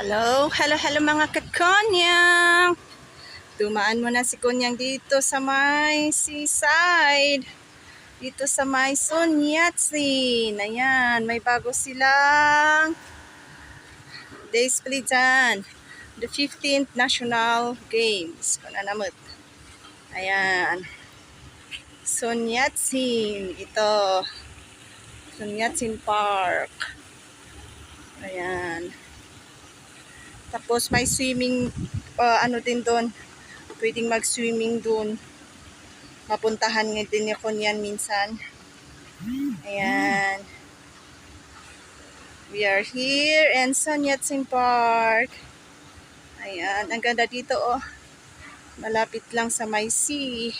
Hello mga kakonyang. Dumaan mo na si Konyang dito sa may seaside. Dito sa may Sun Yat-sen. Ayan, may bago silang display dyan. The 15th National Games. Pananamot. Ayan. Sun Yat-sen. Ito. Sun Yat-sen Park. Ayan. Tapos may swimming, din doon. Pwedeng mag-swimming doon. Mapuntahan nga din ako niyan minsan. Ayan. We are here in Sun Yat-sen Park. Ayan. Ang ganda dito, oh. Malapit lang sa may sea.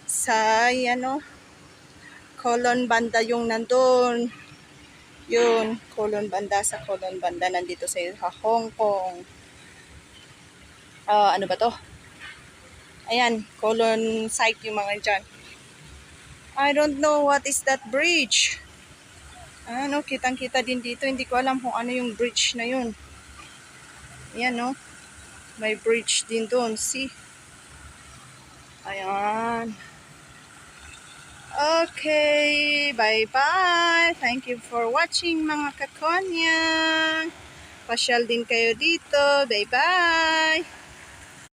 Sa, Kolon Banda yung nandun. Yun, Kolon Banda sa Kolon Banda. Nandito sa Hong Kong. Ano ba to? Ayan, Kolon site yung mga dyan. I don't know what is that bridge. Ano, kitang-kita din dito. Hindi ko alam kung ano yung bridge na yun. Ayan, no? May bridge din doon. See? Ayan. Okay. Bye-bye. Thank you for watching mga kakonyang. Pasyal din kayo dito. Bye-bye.